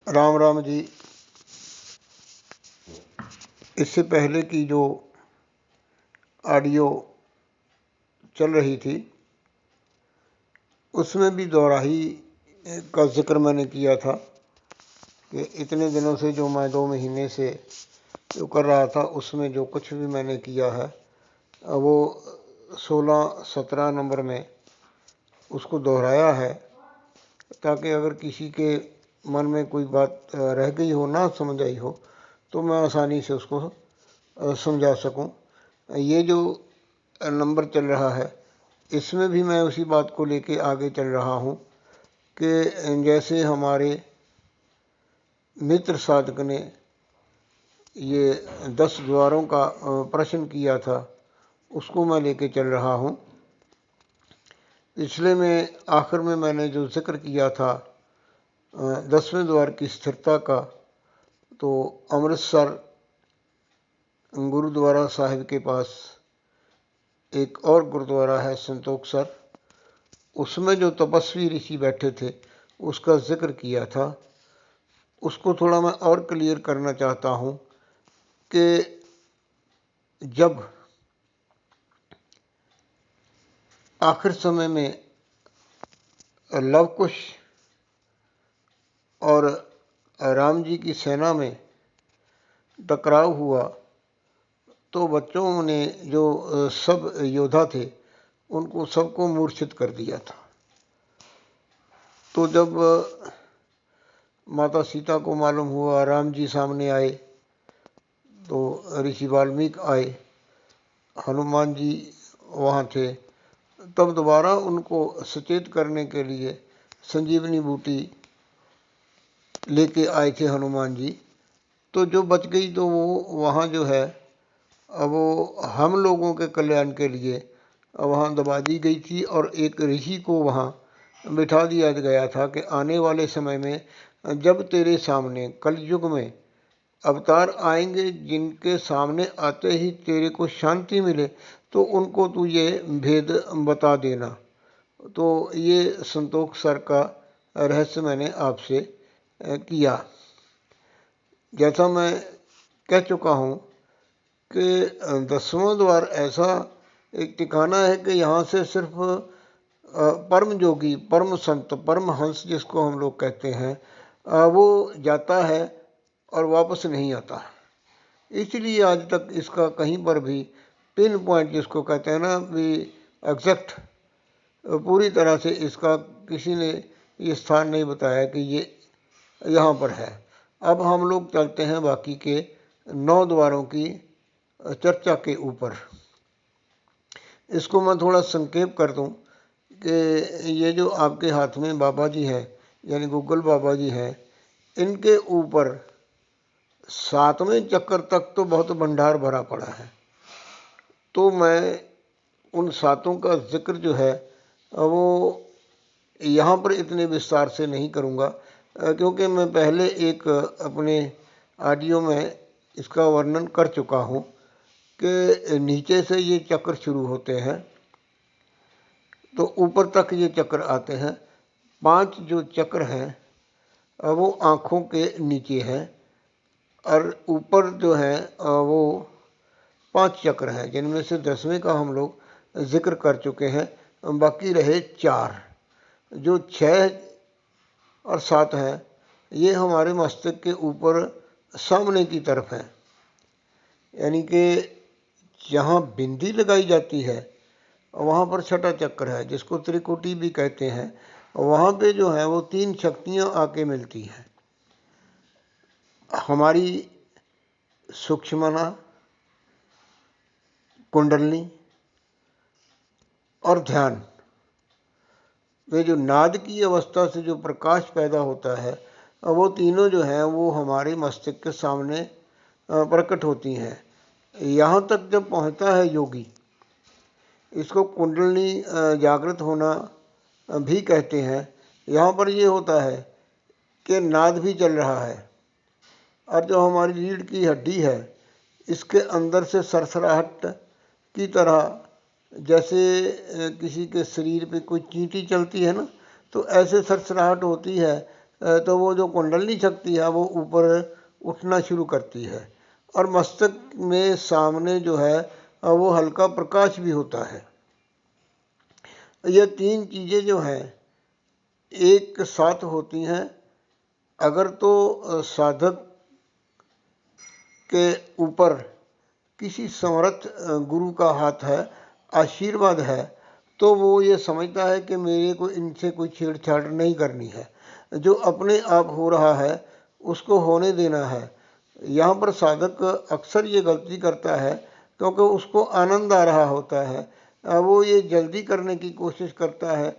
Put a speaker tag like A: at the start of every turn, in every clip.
A: राम राम जी। इससे पहले की जो ऑडियो चल रही थी उसमें भी दोहराही का जिक्र मैंने किया था कि इतने दिनों से जो मैं 2 महीने से जो कर रहा था उसमें जो कुछ भी मैंने किया है वो 16-17 नंबर में उसको दोहराया है, ताकि अगर किसी के मन में कोई बात रह गई हो, ना समझ आई हो, तो मैं आसानी से उसको समझा सकूं। ये जो नंबर चल रहा है इसमें भी मैं उसी बात को लेके आगे चल रहा हूं कि जैसे हमारे मित्र साधक ने ये 10 द्वारों का प्रश्न किया था, उसको मैं लेके चल रहा हूं। पिछले में आखिर में मैंने जो जिक्र किया था 10वें द्वार की स्थिरता का, तो अमृतसर गुरुद्वारा साहिब के पास एक और गुरुद्वारा है संतोखसर, उसमें जो तपस्वी ऋषि बैठे थे उसका जिक्र किया था। उसको थोड़ा मैं और क्लियर करना चाहता हूँ कि जब आखिर समय में लव कुश और राम जी की सेना में टकराव हुआ तो बच्चों ने जो सब योद्धा थे उनको सबको मूर्छित कर दिया था। तो जब माता सीता को मालूम हुआ, राम जी सामने आए, तो ऋषि वाल्मीकि आए, हनुमान जी वहाँ थे, तब दोबारा उनको सचेत करने के लिए संजीवनी बूटी लेके आए थे हनुमान जी। तो जो बच गई तो वो वहाँ जो है अब वो हम लोगों के कल्याण के लिए वहाँ दबा दी गई थी, और एक ऋषि को वहाँ बिठा दिया गया था कि आने वाले समय में जब तेरे सामने कलयुग में अवतार आएंगे, जिनके सामने आते ही तेरे को शांति मिले, तो उनको तू ये भेद बता देना। तो ये संतोख सर का रहस्य मैंने आपसे किया। जैसा मैं कह चुका हूँ कि 10वां द्वार ऐसा एक ठिकाना है कि यहाँ से सिर्फ परम जोगी, परम संत, परम हंस जिसको हम लोग कहते हैं, वो जाता है और वापस नहीं आता। इसलिए आज तक इसका कहीं पर भी पिन पॉइंट जिसको कहते हैं ना भी एग्जैक्ट पूरी तरह से इसका किसी ने ये स्थान नहीं बताया कि ये यहाँ पर है। अब हम लोग चलते हैं बाकी के 9 द्वारों की चर्चा के ऊपर। इसको मैं थोड़ा संक्षेप कर दूं कि ये जो आपके हाथ में बाबा जी हैं, यानी गूगल बाबा जी हैं, इनके ऊपर 7वें चक्र तक तो बहुत भंडार भरा पड़ा है। तो मैं उन 7 का जिक्र जो है वो यहाँ पर इतने विस्तार से नहीं करूँगा, क्योंकि मैं पहले एक अपने ऑडियो में इसका वर्णन कर चुका हूँ कि नीचे से ये चक्र शुरू होते हैं तो ऊपर तक ये चक्र आते हैं। 5 जो चक्र हैं वो आँखों के नीचे हैं, और ऊपर जो है वो 5 चक्र हैं, जिनमें से 10वें का हम लोग जिक्र कर चुके हैं। बाकी रहे 4, जो 6 और 7 हैं, ये हमारे मस्तिष्क के ऊपर सामने की तरफ हैं, यानी कि जहाँ बिंदी लगाई जाती है वहाँ पर 6ठा चक्र है, जिसको त्रिकुटी भी कहते हैं। वहाँ पे जो है वो 3 शक्तियाँ आके मिलती हैं, हमारी सूक्ष्मना, कुंडलनी और ध्यान। वे जो नाद की अवस्था से जो प्रकाश पैदा होता है, वो तीनों जो हैं वो हमारे मस्तिष्क के सामने प्रकट होती हैं। यहाँ तक जब पहुँचता है योगी, इसको कुंडलनी जागृत होना भी कहते हैं। यहाँ पर ये होता है कि नाद भी चल रहा है, और जो हमारी रीढ़ की हड्डी है इसके अंदर से सरसराहट की तरह, जैसे किसी के शरीर पे कोई चींटी चलती है ना, तो ऐसे सरसराहट होती है तो वो जो कुंडलनी शक्ति है वो ऊपर उठना शुरू करती है। और मस्तक में सामने जो है वो हल्का प्रकाश भी होता है। ये तीन चीज़ें जो हैं एक साथ होती हैं। अगर तो साधक के ऊपर किसी समर्थ गुरु का हाथ है, आशीर्वाद है, तो वो ये समझता है कि मेरे को इनसे कोई छेड़छाड़ नहीं करनी है। जो अपने आप हो रहा है उसको होने देना है। यहाँ पर साधक अक्सर ये गलती करता है क्योंकि उसको आनंद आ रहा होता है। वो ये जल्दी करने की कोशिश करता है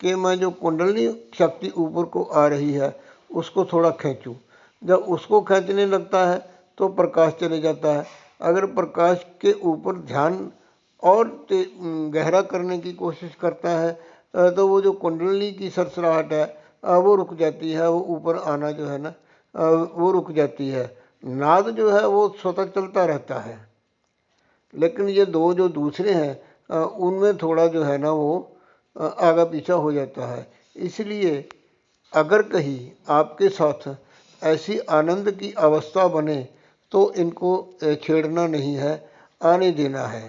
A: कि मैं जो कुंडली शक्ति ऊपर को आ रही है उसको थोड़ा खींचूं। जब उसको खींचने लगता है तो प्रकाश चले जाता है। अगर प्रकाश के ऊपर ध्यान और गहरा करने की कोशिश करता है तो वो जो कुंडली की सरसराहट है वो रुक जाती है। वो ऊपर आना जो है ना वो रुक जाती है। नाद जो है वो स्वतः चलता रहता है। लेकिन ये दो जो दूसरे हैं उनमें थोड़ा जो है ना वो आगा पीछा हो जाता है। इसलिए अगर कहीं आपके साथ ऐसी आनंद की अवस्था बने तो इनको छेड़ना नहीं है, आने देना है।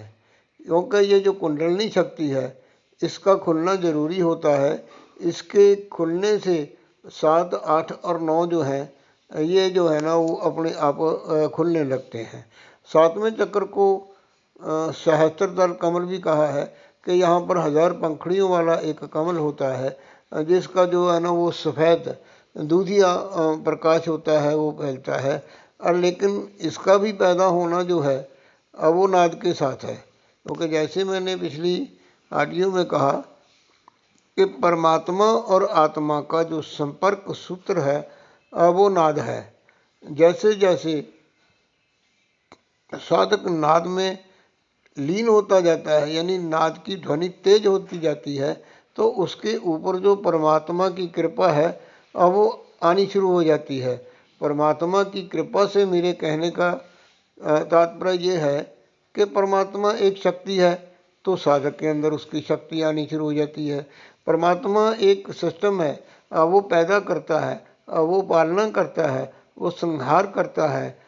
A: क्योंकि ये जो कुंडलनी शक्ति है इसका खुलना ज़रूरी होता है। इसके खुलने से 7, 8 और 9 जो हैं ये जो है ना वो अपने आप खुलने लगते हैं। 7वें चक्र को सहस्त्रदल कमल भी कहा है कि यहाँ पर 1000 पंखुड़ियों वाला एक कमल होता है जिसका जो है ना वो सफ़ेद दूधिया प्रकाश होता है, वो फैलता है। और लेकिन इसका भी पैदा होना जो है वो नाद के साथ है। क्योंकि जैसे मैंने पिछली ऑडियो में कहा कि परमात्मा और आत्मा का जो संपर्क सूत्र है वो नाद है। जैसे जैसे साधक नाद में लीन होता जाता है, यानी नाद की ध्वनि तेज होती जाती है, तो उसके ऊपर जो परमात्मा की कृपा है वो आनी शुरू हो जाती है। परमात्मा की कृपा से मेरे कहने का तात्पर्य ये है कि परमात्मा एक शक्ति है तो साधक के अंदर उसकी शक्ति आनी शुरू हो जाती है। परमात्मा एक सिस्टम है, वो पैदा करता है, वो पालना करता है, वो संहार करता है।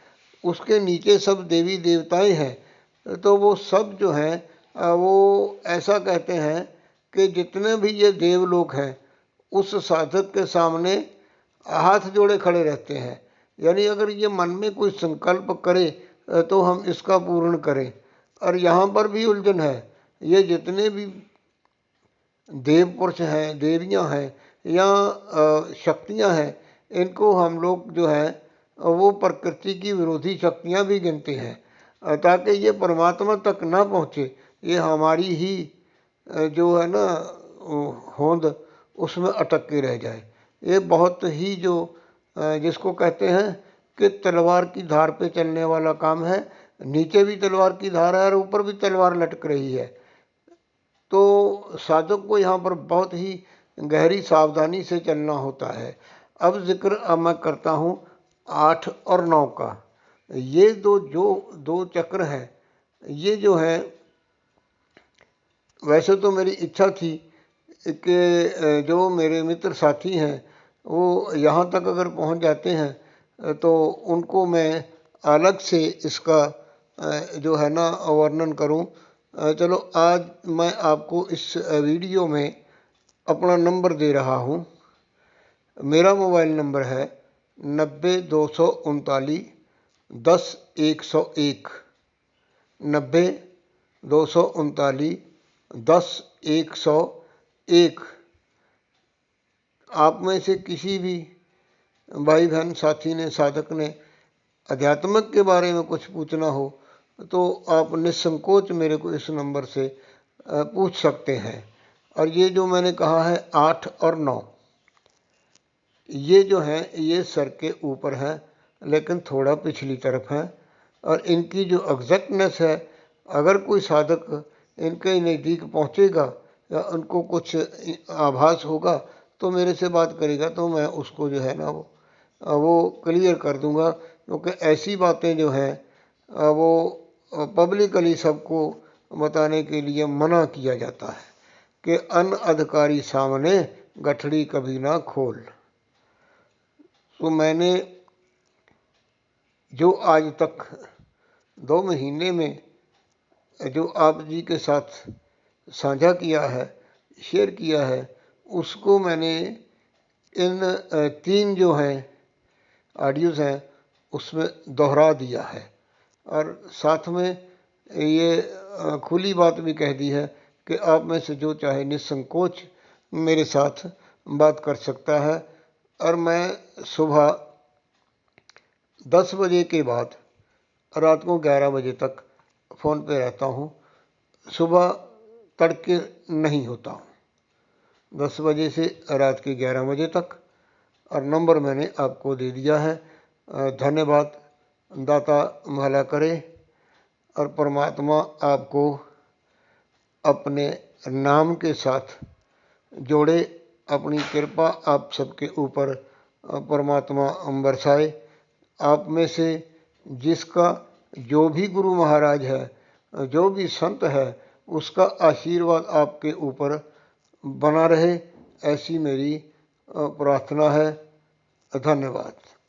A: उसके नीचे सब देवी देवताएं हैं। तो वो सब जो हैं वो ऐसा कहते हैं कि जितने भी ये देवलोक हैं उस साधक के सामने हाथ जोड़े खड़े रहते हैं। यानी अगर ये मन में कोई संकल्प करे तो हम इसका पूर्ण करें। और यहाँ पर भी उलझन है। ये जितने भी देव पुरुष हैं, देवियाँ हैं या शक्तियाँ हैं, इनको हम लोग जो है वो प्रकृति की विरोधी शक्तियाँ भी गिनते हैं ताकि ये परमात्मा तक ना पहुँचे। ये हमारी ही जो है ना होंद उसमें अटक के रह जाए। ये बहुत ही जो जिसको कहते हैं कि तलवार की धार पे चलने वाला काम है। नीचे भी तलवार की धार है और ऊपर भी तलवार लटक रही है। तो साधक को यहाँ पर बहुत ही गहरी सावधानी से चलना होता है। अब जिक्र मैं करता हूँ 8 और 9 का। ये दो चक्र हैं, ये जो है वैसे तो मेरी इच्छा थी कि जो मेरे मित्र साथी हैं वो यहाँ तक अगर पहुँच जाते हैं तो उनको मैं अलग से इसका जो है ना वर्णन करूँ। चलो आज मैं आपको इस वीडियो में अपना नंबर दे रहा हूँ। मेरा मोबाइल नंबर है 90 239 10 101। 90 239 10 101। आप में से किसी भी भाई बहन साथी ने, साधक ने अध्यात्मक के बारे में कुछ पूछना हो तो आप निसंकोच मेरे को इस नंबर से पूछ सकते हैं। और ये जो मैंने कहा है 8 और 9, ये जो है ये सर के ऊपर है लेकिन थोड़ा पिछली तरफ है। और इनकी जो एग्जैक्टनेस है, अगर कोई साधक इनके नज़दीक पहुंचेगा या उनको कुछ आभास होगा तो मेरे से बात करेगा तो मैं उसको जो है ना वो क्लियर कर दूंगा। क्योंकि ऐसी बातें जो हैं वो पब्लिकली सबको बताने के लिए मना किया जाता है कि अन अधिकारी सामने गठड़ी कभी ना खोल। तो मैंने जो आज तक 2 महीने में जो आप जी के साथ साझा किया है, शेयर किया है, उसको मैंने इन 3 जो हैं ऑडियोज़ हैं उसमें दोहरा दिया है। और साथ में ये खुली बात भी कह दी है कि आप में से जो चाहे निसंकोच मेरे साथ बात कर सकता है। और मैं सुबह 10 बजे के बाद रात को 11 बजे तक फ़ोन पे रहता हूँ। सुबह तड़के नहीं होता हूँ, 10 बजे से रात के 11 बजे तक। और नंबर मैंने आपको दे दिया है। धन्यवाद। दाता भला करे और परमात्मा आपको अपने नाम के साथ जोड़े, अपनी कृपा आप सबके ऊपर परमात्मा बरसाए। आप में से जिसका जो भी गुरु महाराज है, जो भी संत है, उसका आशीर्वाद आपके ऊपर बना रहे, ऐसी मेरी प्रार्थना है। धन्यवाद।